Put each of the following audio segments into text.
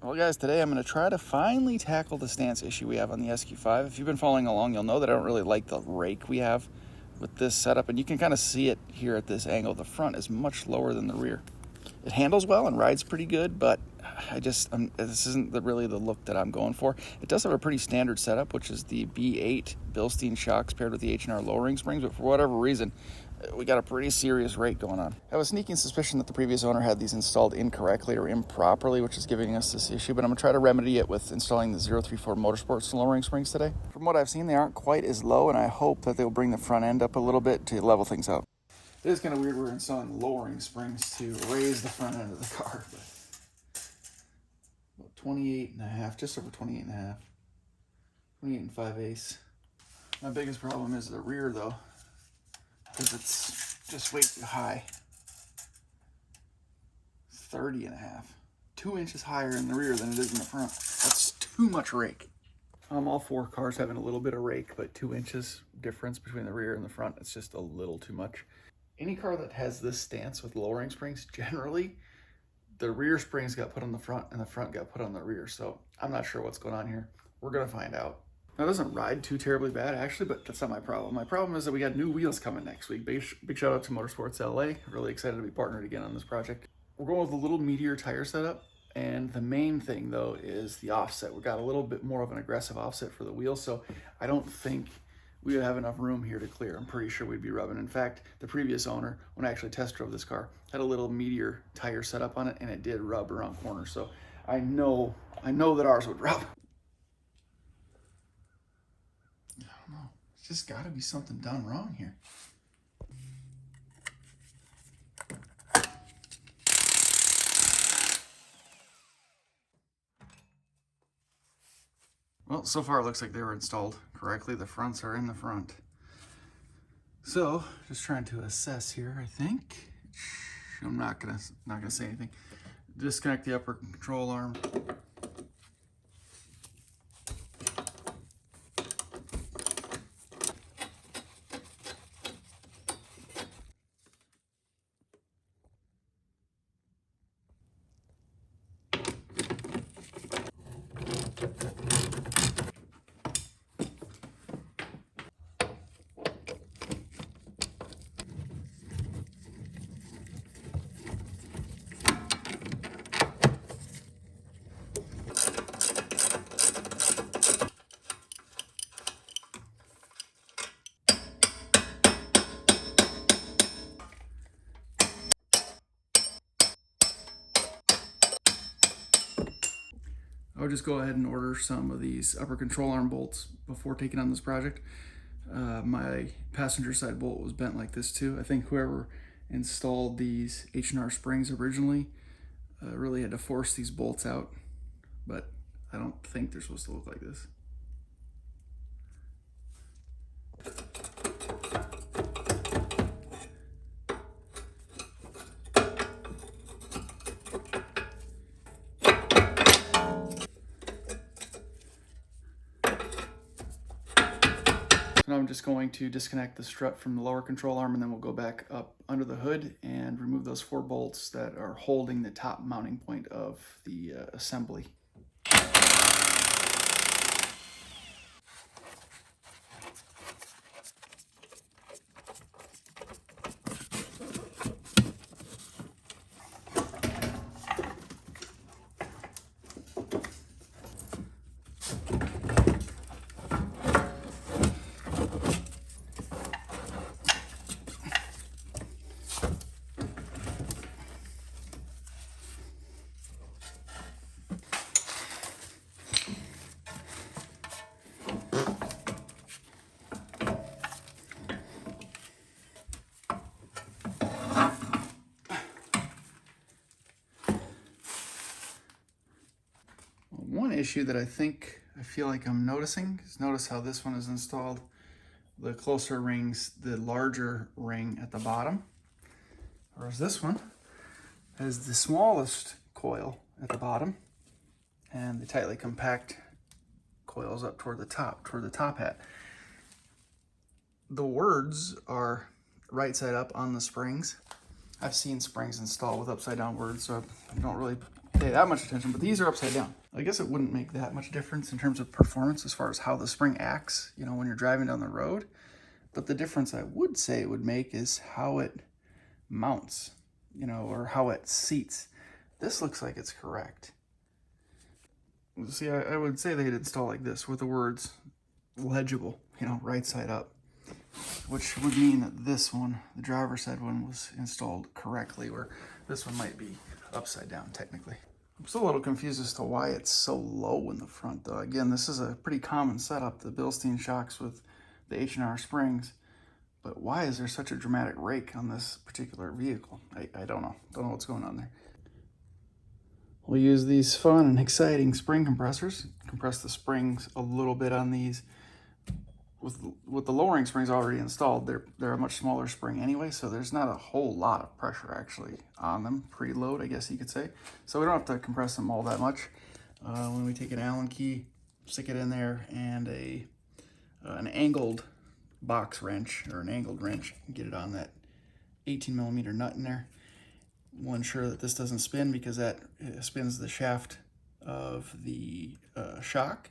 Well guys, today I'm going to try to finally tackle the stance issue we have on the SQ5. If you've been following along, you'll know that I don't really like the rake we have with this setup, and you can kind of see it here at this angle. The front is much lower than the rear. It handles well and rides pretty good, but this isn't really the look that I'm going for. It does have a pretty standard setup, which is the B8 Bilstein shocks paired with the H&R lowering springs, but for whatever reason, we got a pretty serious rake going on. I have a sneaking suspicion that the previous owner had these installed incorrectly or improperly, which is giving us this issue, but I'm going to try to remedy it with installing the 034 Motorsport lowering springs today. From what I've seen, they aren't quite as low, and I hope that they'll bring the front end up a little bit to level things out. It is kind of weird we're installing lowering springs to raise the front end of the car, but about 28 and a half, just over 28 and a half, 28 and 5/8. My biggest problem is the rear though, because it's just way too high. 30 and a half, 2 inches higher in the rear than it is in the front. That's too much rake. All four cars having a little bit of rake, but 2 inches difference between the rear and the front, it's just a little too much. Any car that has this stance with lowering springs, generally the rear springs got put on the front and the front got put on the rear. So I'm not sure what's going on here. We're gonna find out. Now, it doesn't ride too terribly bad actually, but that's not my problem. My problem is that we got new wheels coming next week. Big shout out to Motorsports LA. Really excited to be partnered again on this project. We're going with a little meatier tire setup. And the main thing though is the offset. We got a little bit more of an aggressive offset for the wheels. So I don't think we would have enough room here to clear. I'm pretty sure we'd be rubbing. In fact, the previous owner, when I actually test drove this car, had a little meatier tire setup on it, and it did rub around corners. So I know that ours would rub. I don't know. It's just got to be something done wrong here. Well, so far it looks like they were installed correctly. The fronts are in the front. So, just trying to assess here, I think. I'm not gonna say anything. Disconnect the upper control arm. I would just go ahead and order some of these upper control arm bolts before taking on this project. My passenger side bolt was bent like this too. I think whoever installed these H&R springs originally really had to force these bolts out, but I don't think they're supposed to look like this. So now I'm just going to disconnect the strut from the lower control arm, and then we'll go back up under the hood and remove those 4 bolts that are holding the top mounting point of the assembly. One issue that I feel like I'm noticing is, notice how this one is installed. The closer rings, the larger ring at the bottom, whereas this one has the smallest coil at the bottom and the tightly compact coils up toward the top hat. The words are right side up on the springs. I've seen springs installed with upside down words, so I don't really pay that much attention, but these are upside down. I guess it wouldn't make that much difference in terms of performance as far as how the spring acts, you know, when you're driving down the road. But the difference I would say it would make is how it mounts, you know, or how it seats. This looks like it's correct. See, I would say they'd install like this with the words legible, you know, right side up, which would mean that this one, the driver's side one, was installed correctly, where this one might be upside down technically. I'm still a little confused as to why it's so low in the front though. Again, this is a pretty common setup, the Bilstein shocks with the H&R springs, but why is there such a dramatic rake on this particular vehicle? I don't know what's going on there. We'll use these fun and exciting spring compressors. Compress the springs a little bit on these. With the lowering springs already installed, they're a much smaller spring anyway, so there's not a whole lot of pressure actually on them, preload, I guess you could say. So we don't have to compress them all that much. When we take an Allen key, stick it in there, and an angled box wrench, or an angled wrench, and get it on that 18mm nut in there. We'll ensure that this doesn't spin, because that spins the shaft of the shock.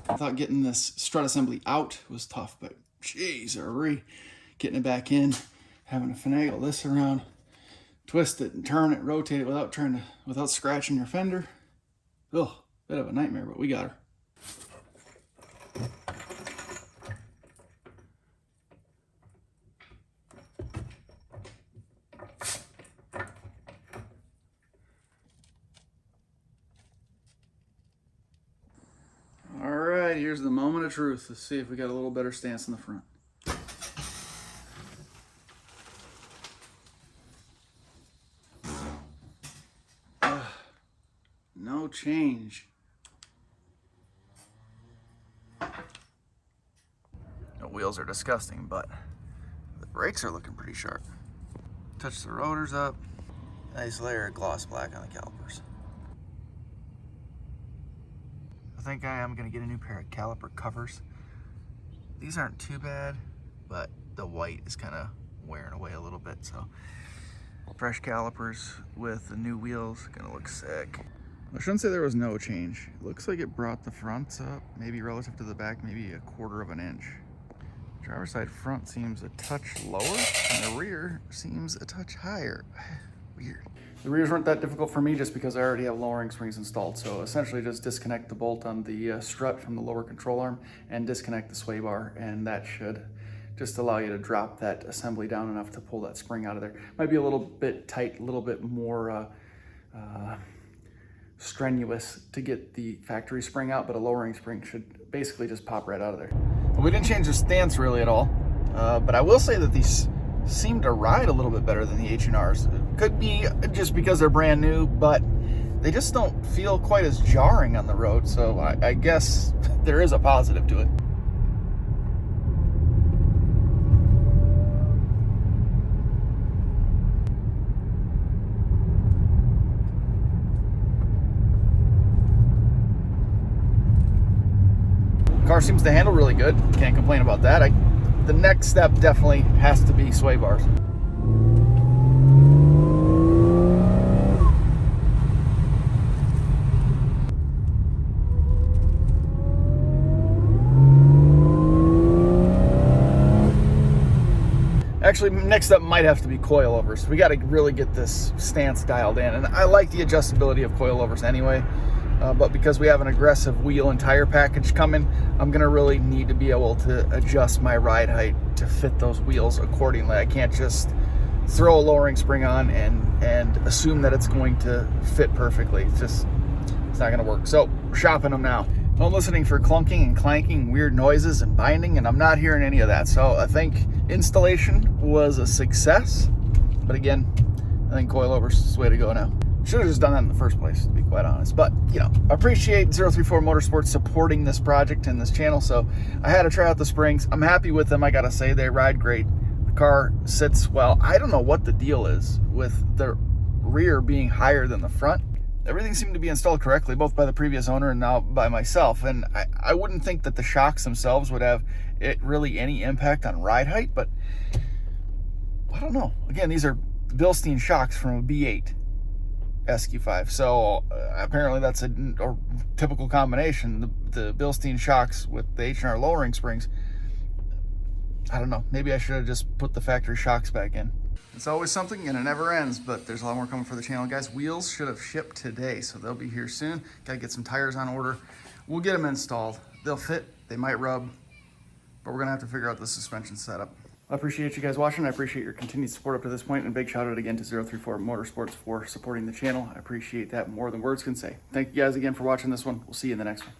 I thought getting this strut assembly out was tough, but geez, getting it back in, having to finagle this around, twist it and turn it, rotate it without scratching your fender. Oh, bit of a nightmare, but we got her. Here's the moment of truth. Let's see if we got a little better stance in the front. No change. The wheels are disgusting, but the brakes are looking pretty sharp. Touch the rotors up. Nice layer of gloss black on the calipers. I think I am going to get a new pair of caliper covers. These aren't too bad, but the white is kind of wearing away a little bit, so fresh calipers with the new wheels, gonna look sick. I shouldn't say there was no change. It looks like it brought the fronts up, maybe relative to the back, maybe 1/4 of an inch. Driver's side front seems a touch lower, and the rear seems a touch higher. Weird. The rears weren't that difficult for me just because I already have lowering springs installed. So essentially just disconnect the bolt on the strut from the lower control arm and disconnect the sway bar, and that should just allow you to drop that assembly down enough to pull that spring out of there. Might be a little bit tight, a little bit more strenuous to get the factory spring out, but a lowering spring should basically just pop right out of there. We didn't change the stance really at all, but I will say that these seem to ride a little bit better than the H&Rs. It could be just because they're brand new, but they just don't feel quite as jarring on the road, so I guess there is a positive to it. car seems to handle really good. Can't complain about that. The next step definitely has to be sway bars. Actually, next up might have to be coilovers. We got to really get this stance dialed in. And I like the adjustability of coilovers anyway, but because we have an aggressive wheel and tire package coming, I'm gonna really need to be able to adjust my ride height to fit those wheels accordingly. I can't just throw a lowering spring on and assume that it's going to fit perfectly. It's not gonna work. So we're shopping them now. I'm listening for clunking and clanking, weird noises and binding, and I'm not hearing any of that. So I think installation was a success. But again, I think coilovers is the way to go now. Should have just done that in the first place, to be quite honest. But, you know, I appreciate 034 Motorsport supporting this project and this channel. So I had to try out the springs. I'm happy with them. I got to say, they ride great. The car sits well. I don't know what the deal is with the rear being higher than the front. Everything seemed to be installed correctly, both by the previous owner and now by myself. And I wouldn't think that the shocks themselves would have really any impact on ride height, but I don't know. Again, these are Bilstein shocks from a B8 SQ5. So apparently that's a typical combination. The Bilstein shocks with the H&R lowering springs. I don't know. Maybe I should have just put the factory shocks back in. It's always something and it never ends, but there's a lot more coming for the channel, guys. Wheels should have shipped today, so they'll be here soon. Gotta get some tires on order. We'll get them installed. They'll fit, they might rub, but we're gonna have to figure out the suspension setup. I appreciate you guys watching. I appreciate your continued support up to this point, and a big shout out again to 034 Motorsports for supporting the channel. I appreciate that more than words can say. Thank you guys again for watching this one. We'll see you in the next one.